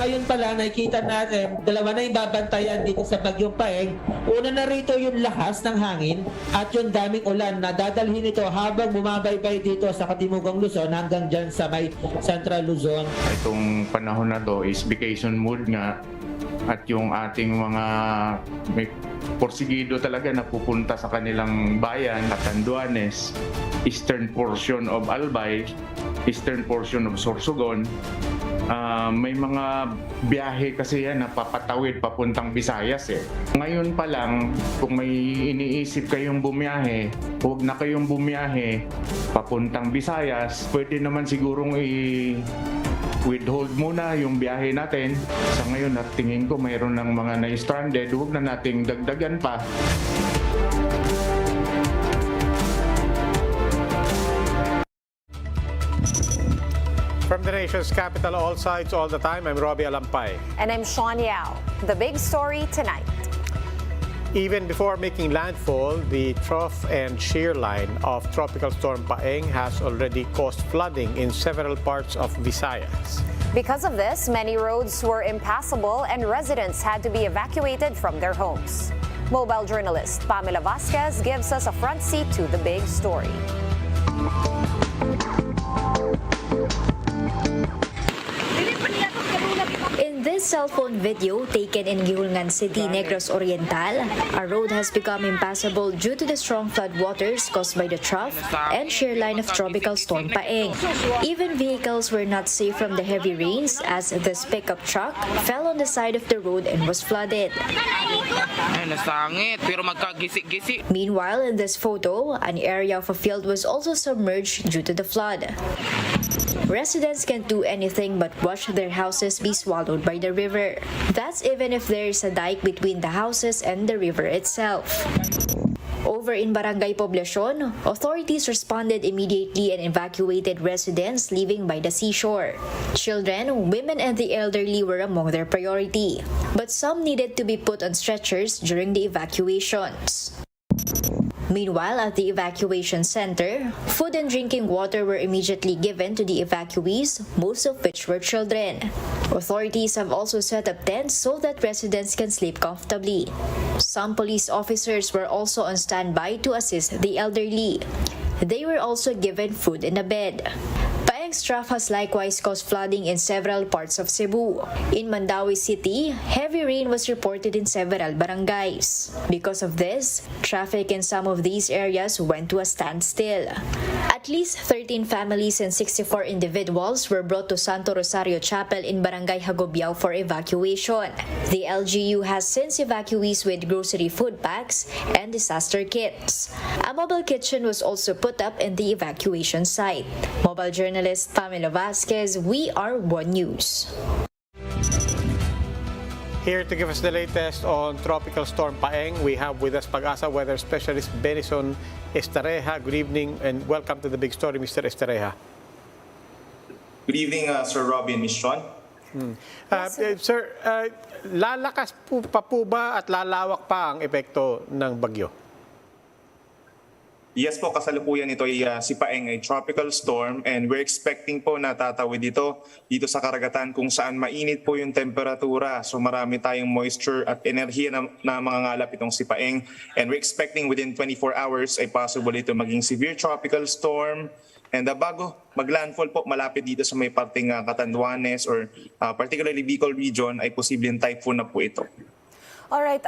ngayon pa lang nakikita natin, dalawa na yung babantayan dito sa Bagyong Paeng. Una na rito yung lahas ng hangin at yung daming ulan na dadalhin ito habang bumabaybay dito sa Katimugang Luzon hanggang dyan sa may Central Luzon. Itong panahon na to is vacation mood nga at yung ating mga may porsigido talaga na pupunta sa kanilang bayan, Catanduanes, eastern portion of Albay, eastern portion of Sorsogon. May mga biyahe kasi yan na papatawid papuntang Visayas eh. Ngayon pa lang, kung may iniisip kayong bumiyahe, huwag na kayong bumiyahe papuntang Visayas. Pwede naman sigurong withhold muna yung biyahe natin. Sa ngayon at tingin ko mayroon ng mga na-stranded, huwag na nating dagdagan pa. From the nation's capital, all sides, all the time, I'm Robbie Alampay. And I'm Sean Yao. The big story tonight. Even before making landfall, the trough and shear line of Tropical Storm Paeng has already caused flooding in several parts of Visayas. Because of this, many roads were impassable and residents had to be evacuated from their homes. Mobile journalist Pamela Vasquez gives us a front seat to the big story. In this cell phone video taken in Gihulngan City, Negros Oriental, a road has become impassable due to the strong floodwaters caused by the trough and shear line of Tropical Storm Paeng. Even vehicles were not safe from the heavy rains as this pickup truck fell on the side of the road and was flooded. Meanwhile, in this photo, an area of a field was also submerged due to the flood. Residents can't do anything but watch their houses be swallowed by the river. That's even if there is a dike between the houses and the river itself. Over in Barangay Poblacion, authorities responded immediately and evacuated residents living by the seashore. Children, women, and the elderly were among their priority, but some needed to be put on stretchers during the evacuations. Meanwhile, at the evacuation center, food and drinking water were immediately given to the evacuees, most of which were children. Authorities have also set up tents so that residents can sleep comfortably. Some police officers were also on standby to assist the elderly. They were also given food and a bed. Paeng's trough has likewise caused flooding in several parts of Cebu. In Mandawi City, heavy rain was reported in several barangays. Because of this, traffic in some of these areas went to a standstill. At least 13 families and 64 individuals were brought to Santo Rosario Chapel in Barangay Hagobiao for evacuation. The LGU has since evacuees with grocery food packs and disaster kits. A mobile kitchen was also put up in the evacuation site. Mobile journalist Pamela Vasquez, We Are One News. Here to give us the latest on Tropical Storm Paeng, we have with us PAGASA weather specialist Benison Estareja. Good evening and welcome to the big story, Mr. Estareja. Good evening, Sir Robbie and Ms. Sean. Sir, lalakas pa po ba at lalawak pa ang epekto ng bagyo? Yes po, kasalukuyan ito ay si Paeng ay tropical storm and we're expecting po na tatawid dito sa karagatan kung saan mainit po yung temperatura. So marami tayong moisture at enerhiya na mangangalap itong si Paeng. And we're expecting within 24 hours ay possible ito maging severe tropical storm. And bago maglandfall po malapit dito sa may parting Catanduanes or particularly Bicol region ay posibleng typhoon na po ito. Alright,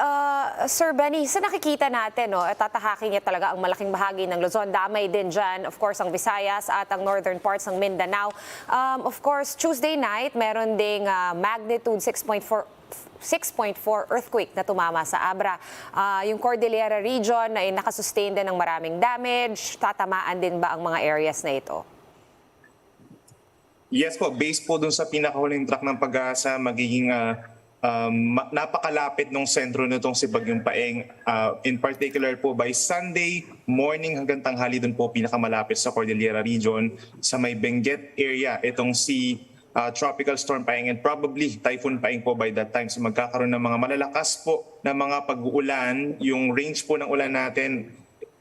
Sir Benny, sa nakikita natin, tatahakin niya talaga ang malaking bahagi ng Luzon. Damay din dyan, of course, ang Visayas at ang northern parts ng Mindanao. Of course, Tuesday night, meron ding magnitude 6.4 earthquake na tumama sa Abra. Yung Cordillera region ay nakasustain din ng maraming damage. Tatamaan din ba ang mga areas na ito? Yes po, based po dun sa pinakahuling track ng PAGASA, magiging napakalapit ng sentro nitong si Bagyong Paeng. In particular po by Sunday morning hanggang tanghali dun po pinakamalapit sa Cordillera region sa may Benguet area. Itong si Tropical Storm Paeng and probably Typhoon Paeng po by that time. So magkakaroon ng mga malalakas po na mga pag-uulan. Yung range po ng ulan natin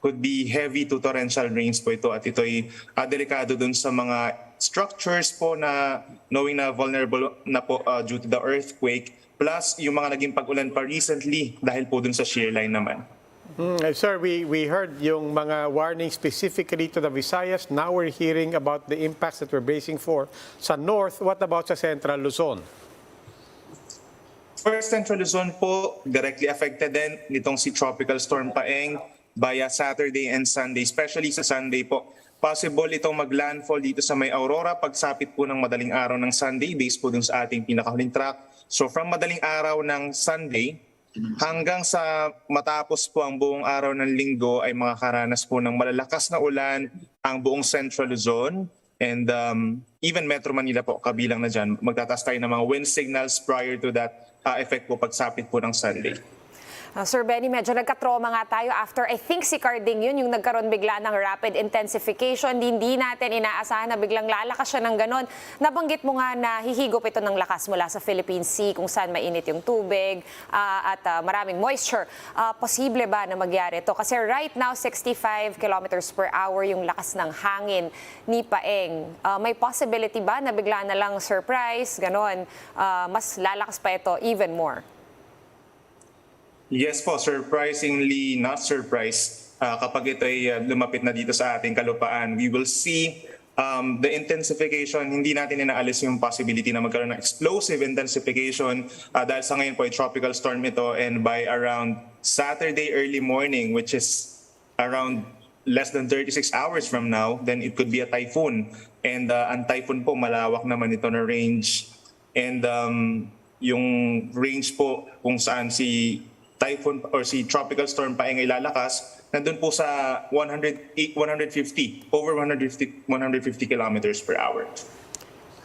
could be heavy to torrential rains po ito at ito ay delikado dun sa mga structures po na knowing na vulnerable na po due to the earthquake, plus yung mga naging pag-ulan pa recently dahil po dun sa shear line naman. Sir, we heard yung mga warning specifically to the Visayas. Now we're hearing about the impacts that we're bracing for sa north. What about sa Central Luzon? First, Central Luzon po, directly affected din nitong si Tropical Storm Paeng via Saturday and Sunday, especially sa Sunday po. Possible itong maglandfall dito sa may Aurora pagsapit po ng madaling araw ng Sunday based po dun sa ating pinakahuling track. So from madaling araw ng Sunday hanggang sa matapos po ang buong araw ng Linggo ay makakaranas po ng malalakas na ulan ang buong Central Luzon and even Metro Manila po kabilang na dyan. Magtataas tayo ng mga wind signals prior to that effect po pagsapit po ng Sunday. Sir Benny, medyo nagka-trauma nga tayo after I think si Carding yun, yung nagkaroon bigla ng rapid intensification. Hindi natin inaasahan na biglang lalakas siya ng ganon. Nabanggit mo nga na hihigop ito ng lakas mula sa Philippine Sea kung saan mainit yung tubig at maraming moisture. Posible ba na magyari ito? Kasi right now, 65 kilometers per hour yung lakas ng hangin ni Paeng. May possibility ba na bigla na lang surprise, ganon, mas lalakas pa ito even more? Yes po, surprisingly not surprised kapag ito ay lumapit na dito sa ating kalupaan. We will see the intensification. Hindi natin inaalis yung possibility na magkaroon ng explosive intensification dahil sa ngayon po ay tropical storm ito, and by around Saturday early morning, which is around less than 36 hours from now, then it could be a typhoon. And ang typhoon po, malawak naman ito na range. And yung range po kung saan si typhoon or si tropical storm Paeng ay lalakas, nandun po sa 150 kilometers per hour.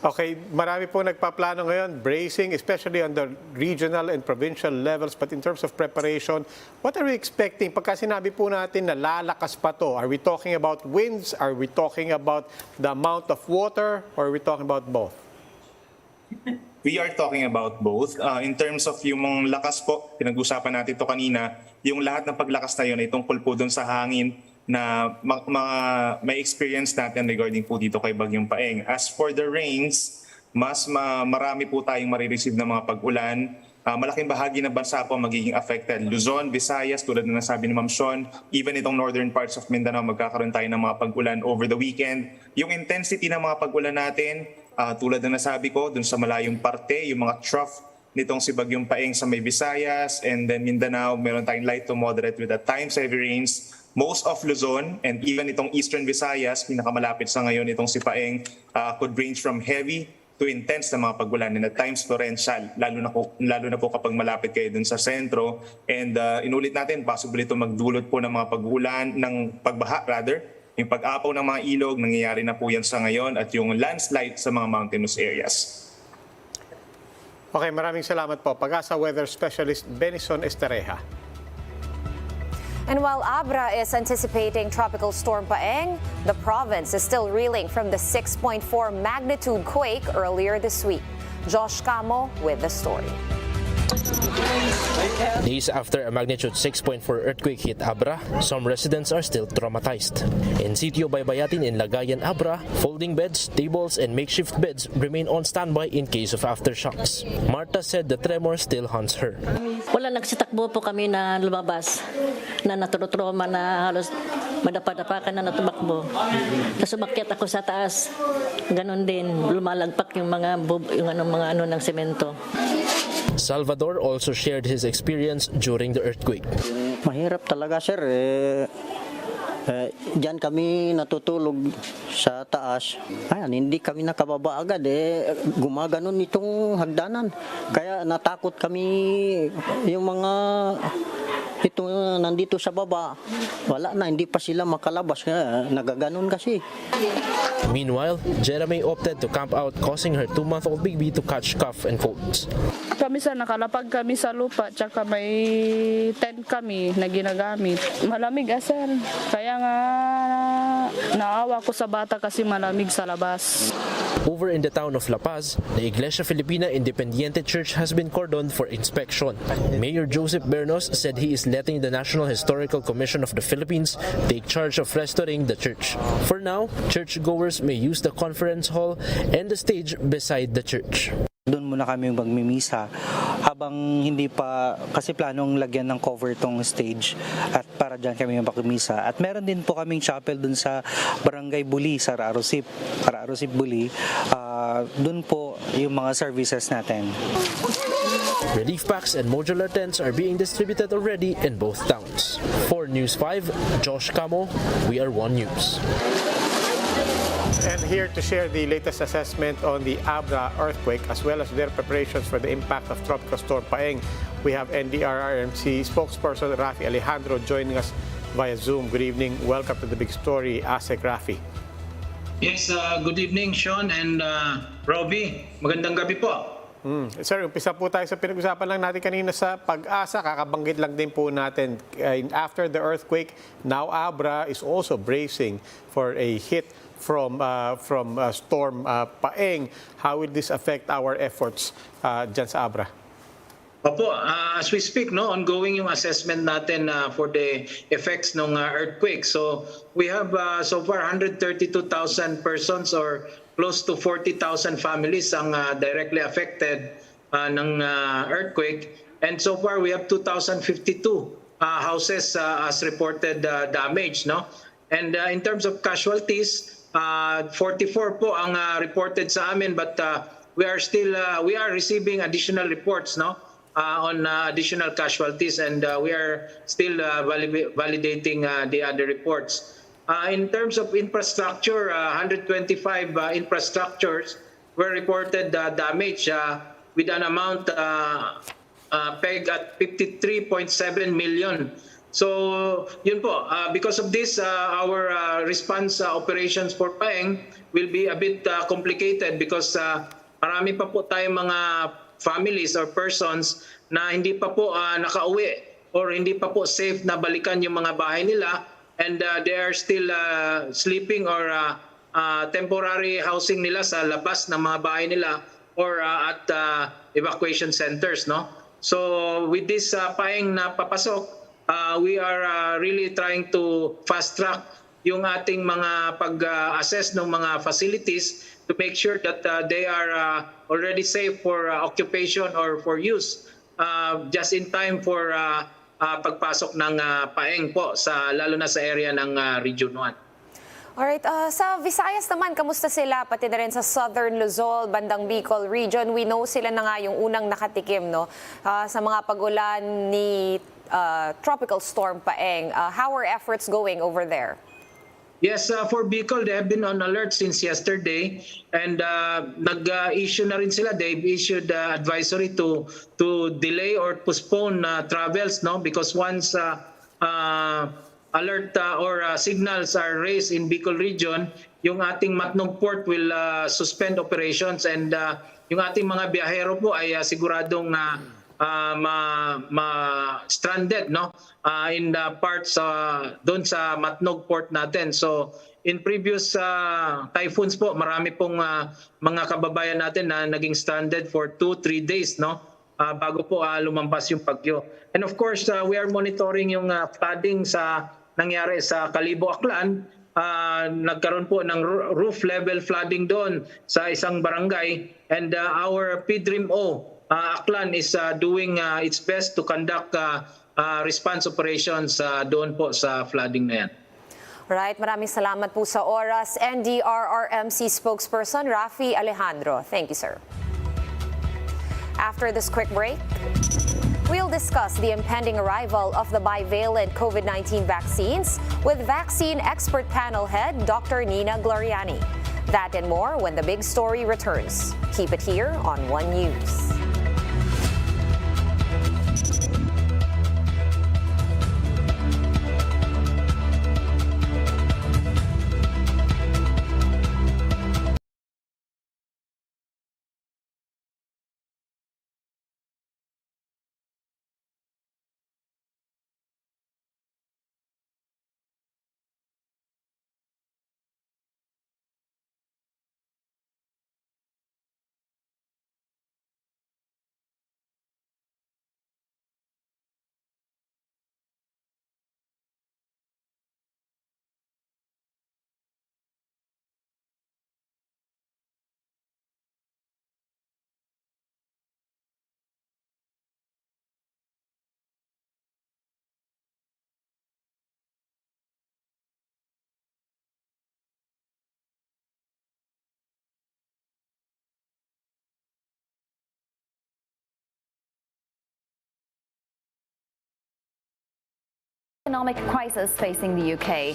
Okay, marami po nagpaplano ngayon, bracing, especially on the regional and provincial levels. But in terms of preparation, what are we expecting? Pagka sinabi po natin na lalakas pa to, are we talking about winds? Are we talking about the amount of water? Or are we talking about both? We are talking about both. In terms of yung mga lakas po, pinag-usapan natin ito kanina, yung lahat ng paglakas na yun ay tungkol po dun sa hangin na may experience natin regarding po dito kay Bagyong Paeng. As for the rains, mas marami po tayong marireceive na mga pag-ulan. Malaking bahagi ng bansa po magiging affected. Luzon, Visayas, tulad na nasabi ni Ma'am Sean, even itong northern parts of Mindanao, magkakaroon tayo ng mga pag-ulan over the weekend. Yung intensity ng mga pag-ulan natin, tulad na nasabi ko, dun sa malayong parte, yung mga trough nitong si Bagyong Paeng sa may Visayas and then Mindanao, meron tayong light to moderate with at times heavy rains. Most of Luzon and even itong Eastern Visayas, pinakamalapit sa ngayon itong si Paeng, could range from heavy to intense na mga pag-ulan and at times torrential, lalo na po kapag malapit kayo dun sa sentro. And inulit natin, possible ito magdulot po ng mga pag-ulan, ng pagbaha rather, yung pag-apaw ng mga ilog, nangyayari na po yan sa ngayon, at yung landslide sa mga mountainous areas. Okay, maraming salamat po. PAGASA Weather Specialist Benison Estereja. And while Abra is anticipating Tropical Storm Paeng, the province is still reeling from the 6.4 magnitude quake earlier this week. Josh Camo with the story. Days after a magnitude 6.4 earthquake hit Abra, some residents are still traumatized. In Sitio Baybayatin in Lagayan, Abra, folding beds, tables, and makeshift beds remain on standby in case of aftershocks. Marta said the tremor still haunts her. Wala, nagsitakbo po kami na lumabas, na naturotroma na halos madapa-dapakan na natumakbo. Tapos umakyat ako sa taas, ganon din, lumalagpak yung mga ng semento. Salvador also shared his experience during the earthquake. Mahirap talaga, sir. Diyan kami natutulog sa taas. Ayan, hindi kami nakababa agad. Gumaganon itong hagdanan. Kaya natakot kami yung mga ito nandito sa baba. Wala na, hindi pa sila makalabas. Nagaganon kasi. Meanwhile, Jeremy opted to camp out, causing her 2-month-old baby to catch cough and colds. Kami sa nakalapag kami sa lupa, tsaka may tent kami na ginagamit. Malamig asal. Kaya nga Naawa ko sa bata kasi malamig sa labas. Over in the town of La Paz, the Iglesia Filipina Independiente Church has been cordoned for inspection. Mayor Joseph Bernos said he is letting the National Historical Commission of the Philippines take charge of restoring the church. For now, churchgoers may use the conference hall and the stage beside the church. Doon muna kami magmimisa habang hindi pa, kasi planong lagyan ng cover tong stage at para dyan kami magmimisa. At meron din po kaming chapel doon sa Barangay Buli, sa Arosip Buli. Doon po yung mga services natin. Relief packs and modular tents are being distributed already in both towns. For News 5, Josh Camo, we are One News. And here to share the latest assessment on the Abra earthquake as well as their preparations for the impact of Tropical Storm Paeng, we have NDRRMC spokesperson Rafi Alejandro joining us via Zoom. Good evening. Welcome to the big story, ASEC Rafi. Yes, good evening Sean and Robbie. Magandang gabi po. Sir, umpisa po tayo sa pinag-usapan lang natin kanina sa PAGASA. Kakabanggit lang din po natin. After the earthquake, now Abra is also bracing for a hit from Storm Paeng. How will this affect our efforts dyan sa Abra? Opo, as we speak, no, ongoing yung assessment natin for the effects ng earthquake. So we have so far 132,000 persons or close to 40,000 families ang directly affected ng earthquake. And so far we have 2,052 houses as reported damage, no? And in terms of casualties, 44 po ang reported sa amin, but we are receiving additional reports, no? On additional casualties, and we are still validating the other reports. In terms of infrastructure, 125 infrastructures were reported damage with an amount pegged at 53.7 million. So yun po, because of this, our response operations for Paeng will be a bit complicated because marami pa po tayong mga families or persons na hindi pa po nakauwi or hindi pa po safe na balikan yung mga bahay nila, and they are still sleeping or temporary housing nila sa labas ng mga bahay nila or at evacuation centers, no? So with this Paeng na papasok, we are really trying to fast track yung ating mga pag-assess ng mga facilities to make sure that they are already safe for occupation or for use just in time for pagpasok ng Paeng po, lalo na sa area ng Region 1. Alright, sa Visayas naman, kamusta sila? Pati na rin sa Southern Luzon, bandang Bicol region, we know sila na nga yung unang nakatikim, no? Sa mga pag-ulan ni Tropical Storm Paeng. How are efforts going over there? Yes, for Bicol, they have been on alert since yesterday, and nag-issue na rin sila. They've issued advisory to delay or postpone travels, no? Because once alert or signals are raised in Bicol region, yung ating Matnog Port will suspend operations, and yung ating mga biyahero po ay siguradong stranded, no? In the parts doon sa Matnog Port natin. So in previous typhoons po, marami pong mga kababayan natin na naging stranded for 2-3 days, no? Bago po lumampas yung bagyo. And of course, we are monitoring yung flooding sa nangyari sa Kalibo, Aklan. Nagkaroon po ng roof level flooding doon sa isang barangay, and our PDRRMO Aklan is doing its best to conduct response operations doon po sa flooding na yan. Right, maraming salamat po sa oras. NDRRMC spokesperson Rafi Alejandro. Thank you, sir. After this quick break, we'll discuss the impending arrival of the bivalent COVID-19 vaccines with vaccine expert panel head Dr. Nina Gloriani. That and more when the big story returns. Keep it here on One News. economic crisis facing the UK.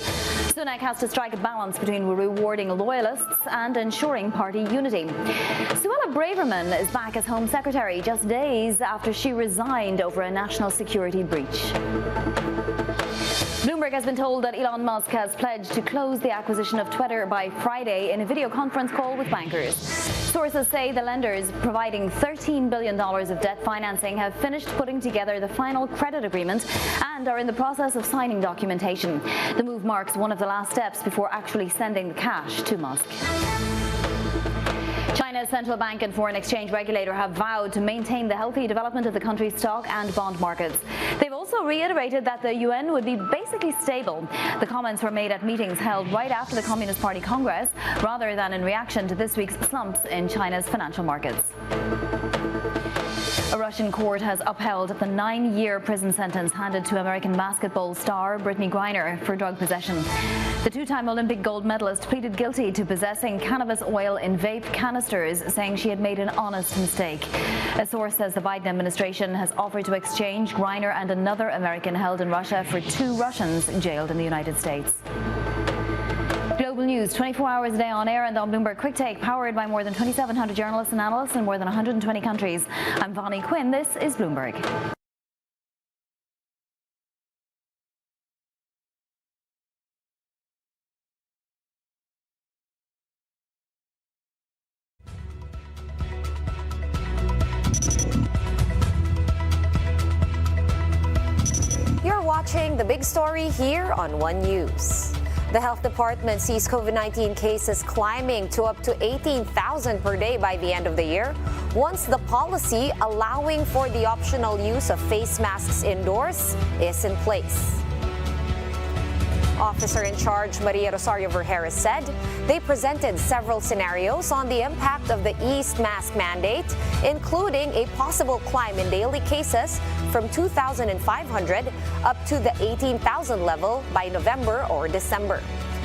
Sunak has to strike a balance between rewarding loyalists and ensuring party unity. Suella Braverman is back as Home Secretary just days after she resigned over a national security breach. Bloomberg has been told that Elon Musk has pledged to close the acquisition of Twitter by Friday in a video conference call with bankers. Sources say the lenders providing $13 billion of debt financing have finished putting together the final credit agreement and are in the process of signing documentation. The move marks one of the last steps before actually sending the cash to Musk. China's central bank and foreign exchange regulator have vowed to maintain the healthy development of the country's stock and bond markets. They've also reiterated that the yuan would be basically stable. The comments were made at meetings held right after the Communist Party Congress, rather than in reaction to this week's slumps in China's financial markets. A Russian court has upheld the 9-year prison sentence handed to American basketball star Brittany Griner for drug possession. The two-time Olympic gold medalist pleaded guilty to possessing cannabis oil in vape canisters, saying she had made an honest mistake. A source says the Biden administration has offered to exchange Griner and another American held in Russia for 2 Russians jailed in the United States. Global news 24 hours a day on air and on Bloomberg Quick Take, powered by more than 2,700 journalists and analysts in more than 120 countries. I'm Vani Quinn. This is Bloomberg. You're watching The Big Story here on One News. The health department sees COVID-19 cases climbing to up to 18,000 per day by the end of the year, once the policy allowing for the optional use of face masks indoors is in place. Officer in charge Maria Rosario Vergara said they presented several scenarios on the impact of the eased mask mandate, including a possible climb in daily cases from 2,500 up to the 18,000 level by November or December.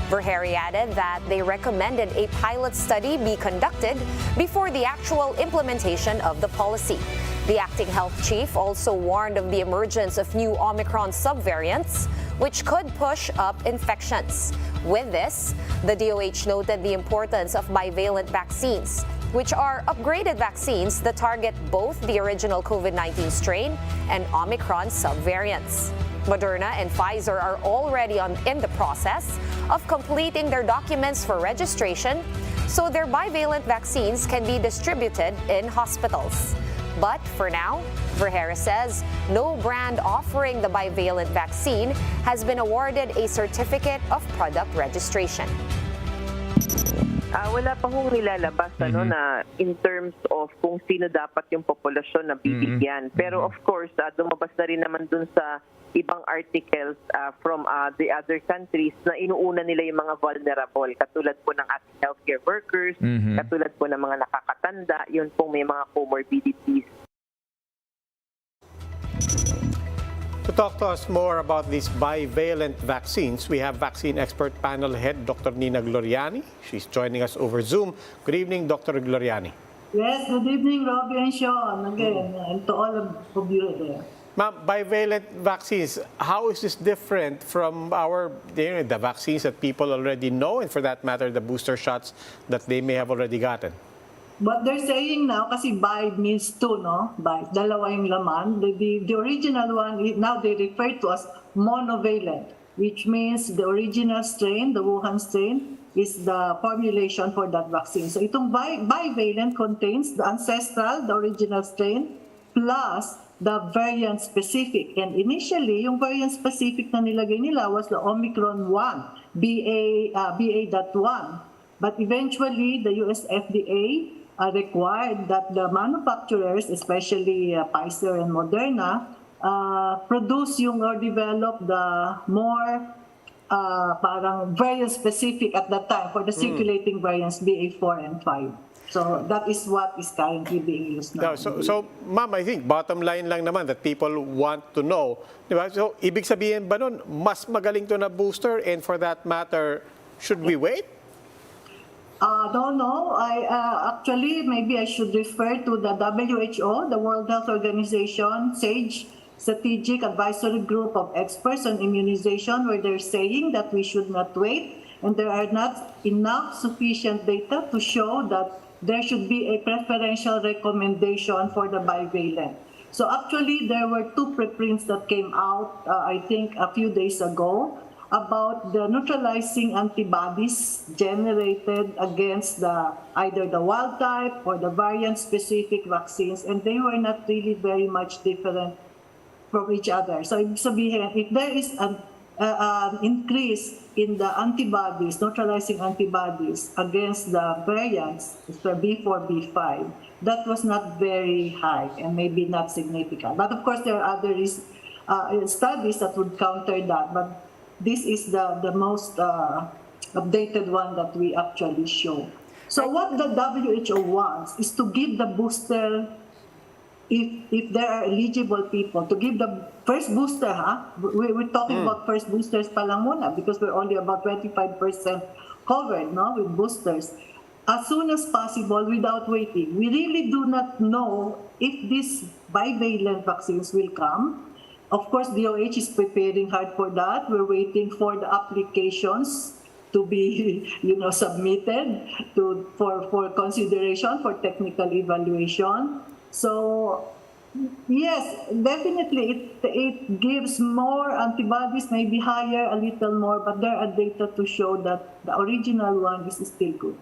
Vergara added that they recommended a pilot study be conducted before the actual implementation of the policy. The acting health chief also warned of the emergence of new Omicron subvariants, which could push up infections. With this, the DOH noted the importance of bivalent vaccines, which are upgraded vaccines that target both the original COVID-19 strain and Omicron subvariants. Moderna and Pfizer are already in the process of completing their documents for registration, so their bivalent vaccines can be distributed in hospitals. But for now, Vergara says no brand offering the bivalent vaccine has been awarded a certificate of product registration. Wala pa hong nilalabas na in terms of kung sino dapat yung populasyon na bibigyan. Pero of course, lumabas na rin naman dun sa ibang articles from the other countries na inuuna nila yung mga vulnerable, katulad po ng ating healthcare workers, katulad po ng mga nakakatanda, yun pong may mga comorbidities. To talk to us more about these bivalent vaccines, we have vaccine expert panel head Dr. Nina Gloriani. She's joining us over Zoom. Good evening, Dr. Gloriani. Yes, good evening, Robbie and Sean, again, and to all of you there. Ma'am, bivalent vaccines, how is this different from the vaccines that people already know, and for that matter, the booster shots that they may have already gotten? What they're saying now, kasi bi means two, no? Bi, dalawa yung laman. The original one, now they refer to as monovalent, which means the original strain, the Wuhan strain, is the formulation for that vaccine. So itong bivalent contains the ancestral, the original strain, plus the variant specific. And initially, yung variant specific na nilagay nila was the Omicron 1, BA.1. But eventually, the US FDA required that the manufacturers, especially Pfizer and Moderna, produce or develop the more parang variant specific at that time for the circulating variants BA4 and 5. So that is what is currently being used now. So ma'am, I think bottom line lang naman that people want to know. Diba? So ibig sabihin ba nun, mas magaling to na booster, and for that matter, should we wait? Don't know. Actually, maybe I should refer to the WHO, the World Health Organization, SAGE, strategic advisory group of experts on immunization where they're saying that we should not wait and there are not enough sufficient data to show that there should be a preferential recommendation for the bivalent. So actually, there were 2 preprints that came out, I think, a few days ago about the neutralizing antibodies generated against either the wild type or the variant-specific vaccines, and they were not really very much different from each other. So ibig sabihin, if there is an increase in the antibodies, neutralizing antibodies against the variants, for B4, B5, that was not very high and maybe not significant. But of course, there are other studies that would counter that. But this is the most updated one that we actually show. So what the WHO wants is to give the booster, if there are eligible people, to give the first booster, we're talking about first boosters pa lang muna because we're only about 25% covered with boosters. As soon as possible without waiting. We really do not know if these bivalent vaccines will come. Of course, DOH is preparing hard for that. We're waiting for the applications to be submitted for consideration for technical evaluation. So yes, definitely it gives more antibodies, maybe higher, a little more, but there are data to show that the original one is still good.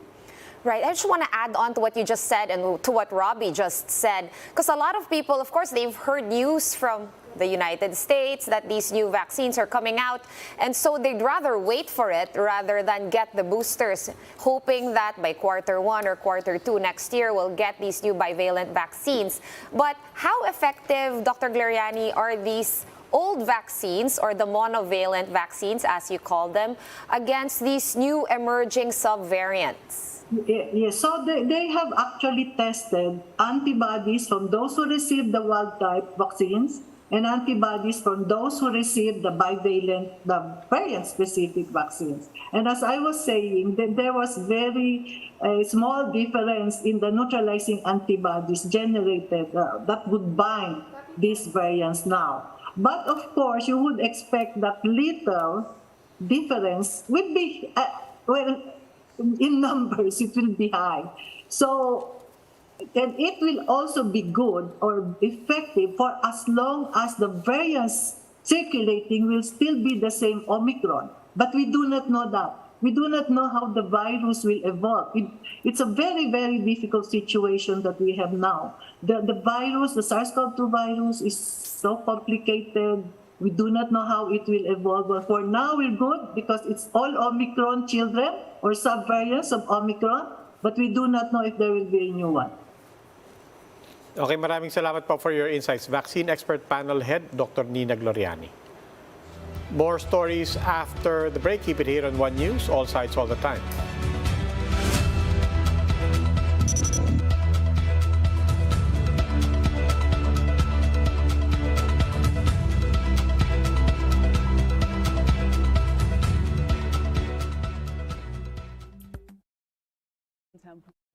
Right. I just want to add on to what you just said and to what Robbie just said, because a lot of people, of course, they've heard news from the United States that these new vaccines are coming out, and so they'd rather wait for it rather than get the boosters, hoping that by Q1 or Q2 next year we'll get these new bivalent vaccines. But how effective, Dr. Gloriani, are these old vaccines, or the monovalent vaccines as you call them, against these new emerging subvariants? Yes, so they have actually tested antibodies from those who received the wild type vaccines and antibodies from those who received the bivalent, the variant-specific vaccines. And as I was saying, there was very small difference in the neutralizing antibodies generated that would bind these variants now. But of course, you would expect that little difference would be, in numbers, it will be high. So, and it will also be good or effective for as long as the variants circulating will still be the same Omicron. But we do not know that. We do not know how the virus will evolve. It's a very, very difficult situation that we have now. The virus, the SARS-CoV-2 virus, is so complicated. We do not know how it will evolve. But for now, we're good because it's all Omicron children or subvariants of Omicron. But we do not know if there will be a new one. Okay, maraming salamat po for your insights. Vaccine Expert Panel Head, Dr. Nina Gloriani. More stories after the break. Keep it here on One News, all sides, all the time.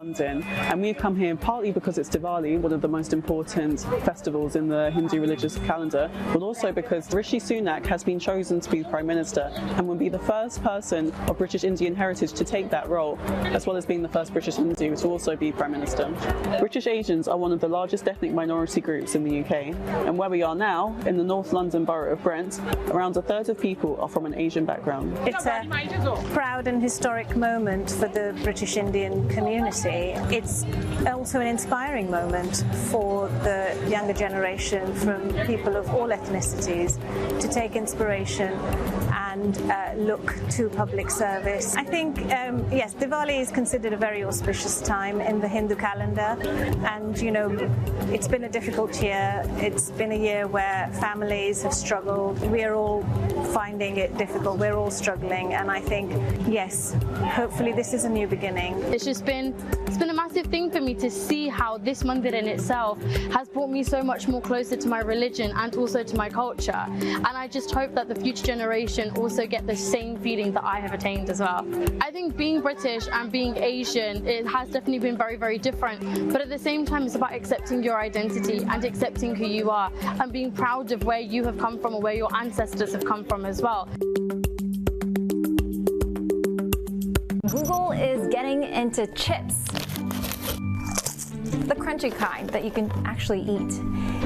London, and we've come here partly because it's Diwali, one of the most important festivals in the Hindu religious calendar, but also because Rishi Sunak has been chosen to be Prime Minister and will be the first person of British Indian heritage to take that role, as well as being the first British Hindu to also be Prime Minister. British Asians are one of the largest ethnic minority groups in the UK, and where we are now, in the North London borough of Brent, around a third of people are from an Asian background. It's a proud and historic moment for the British Indian community. It's also an inspiring moment for the younger generation from people of all ethnicities to take inspiration and look to public service. I think, yes, Diwali is considered a very auspicious time in the Hindu calendar, and, you know, it's been a difficult year. It's been a year where families have struggled. We're all finding it difficult. We're all struggling, and I think, yes, hopefully this is a new beginning. It's been a massive thing for me to see how this mandir in itself has brought me so much more closer to my religion and also to my culture. And I just hope that the future generation also also get the same feeling that I have attained as well. I think being British and being Asian, it has definitely been very, very different. But at the same time, it's about accepting your identity and accepting who you are and being proud of where you have come from or where your ancestors have come from as well. Google is getting into chips. The crunchy kind that you can actually eat.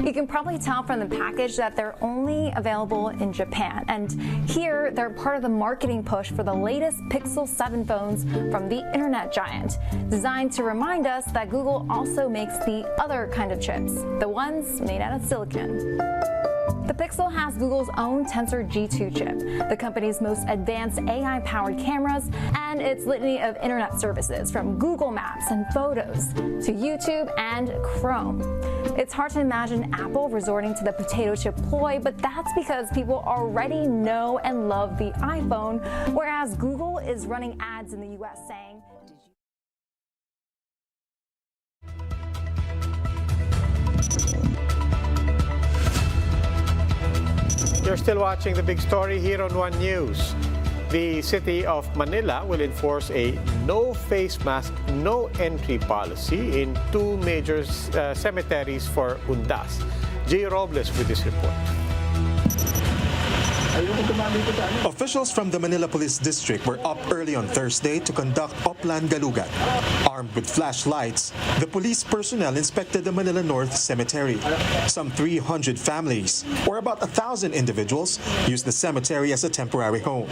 You can probably tell from the package that they're only available in Japan. And here, they're part of the marketing push for the latest Pixel 7 phones from the internet giant, designed to remind us that Google also makes the other kind of chips, the ones made out of silicon. The Pixel has Google's own Tensor G2 chip, the company's most advanced AI-powered cameras, and its litany of internet services from Google Maps and Photos to YouTube and Chrome. It's hard to imagine Apple resorting to the potato chip ploy, but that's because people already know and love the iPhone, whereas Google is running ads in the US saying, You're still watching The Big Story here on One News. The city of Manila will enforce a no face mask, no entry policy in two major cemeteries for Undas. Jay Robles with this report. Officials from the Manila Police District were up early on Thursday to conduct Oplan Galugat. Armed with flashlights, the police personnel inspected the Manila North Cemetery. Some 300 families, or about 1,000 individuals, used the cemetery as a temporary home.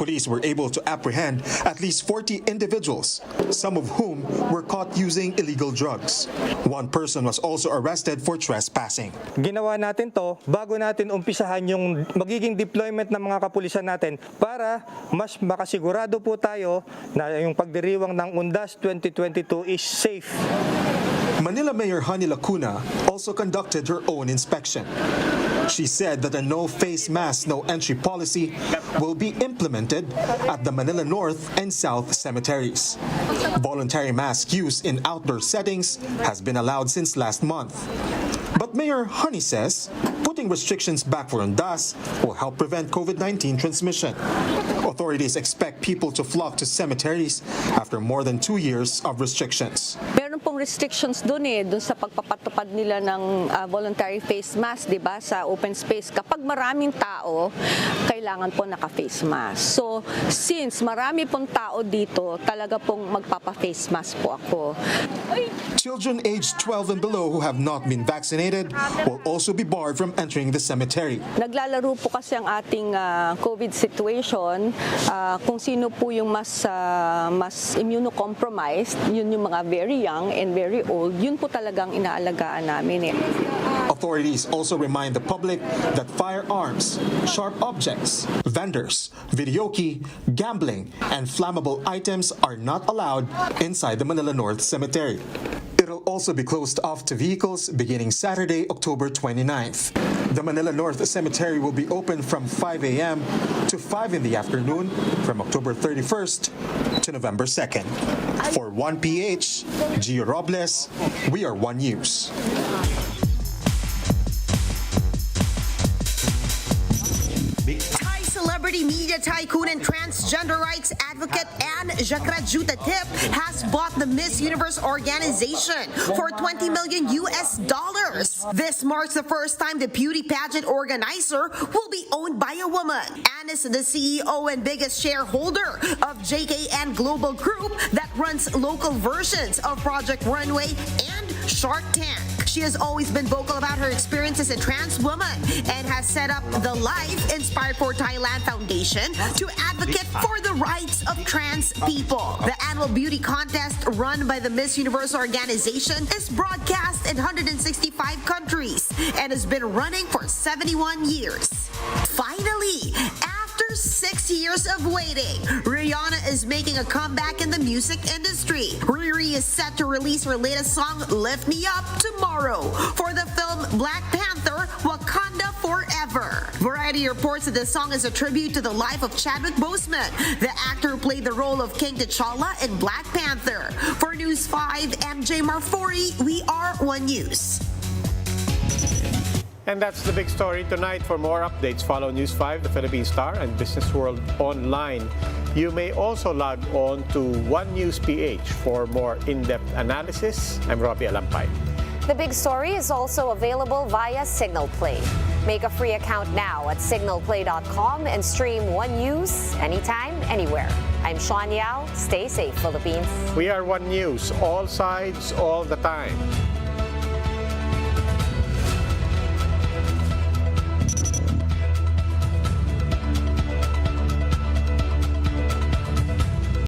Police were able to apprehend at least 40 individuals, some of whom were caught using illegal drugs. One person was also arrested for trespassing. Ginawa natin to bago natin umpisahan yung magiging deployment ng mga kapulisan natin para mas makasigurado po tayo na yung pagdiriwang ng Undas 2022 is safe. Manila Mayor Honey Lacuna also conducted her own inspection. She said that a no face mask, no entry policy will be implemented at the Manila North and South cemeteries. Voluntary mask use in outdoor settings has been allowed since last month. But Mayor Honey says putting restrictions back for Undas will help prevent COVID-19 transmission. Authorities expect people to flock to cemeteries after more than 2 years of restrictions. Meron pong restrictions doon sa pagpapatupad nila ng voluntary face mask, 'di ba, sa open space. Kapag maraming tao, kailangan po naka-face mask. So, since marami pong tao dito, talaga pong magpapa-face mask po ako. Children aged 12 and below who have not been vaccinated will also be barred from entering the cemetery. Naglalaro po kasi ang ating COVID situation. Kung sino po yung mas immunocompromised, yun yung mga very young and very old, yun po talagang inaalagaan namin. Authorities also remind the public that firearms, sharp objects, vendors, videoke, gambling, and flammable items are not allowed inside the Manila North Cemetery. It'll also be closed off to vehicles beginning Saturday, October 29th. The Manila North Cemetery will be open from 5 a.m. to 5 in the afternoon from October 31st to November 2nd. For 1PH, Gio Robles, we are One News. Celebrity media tycoon and transgender rights advocate Anne Jacrajuta Tip has bought the Miss Universe organization for $20 million. This marks the first time the beauty pageant organizer will be owned by a woman. Anne is the CEO and biggest shareholder of JKN Global Group that runs local versions of Project Runway and Shark Tank. She has always been vocal about her experience as a trans woman and has set up the Life Inspired for Thailand Foundation to advocate for the rights of trans people. The annual beauty contest run by the Miss Universe organization is broadcast in 165 countries and has been running for 71 years. Finally, after 6 years of waiting, Rihanna is making a comeback in the music industry. Riri is set to release her latest song, Lift Me Up, tomorrow for the film Black Panther: Wakanda Forever. Variety reports that the song is a tribute to the life of Chadwick Boseman, the actor who played the role of King T'Challa in Black Panther. For News 5, MJ Marfori, we are One News. And that's the big story tonight. For more updates, follow News 5, the Philippine Star, and Business World online. You may also log on to One News PH for more in-depth analysis. I'm Robbie Alampay. The big story is also available via Signal Play. Make a free account now at signalplay.com and stream One News anytime, anywhere. I'm Sean Yao. Stay safe, Philippines. We are One News, all sides, all the time.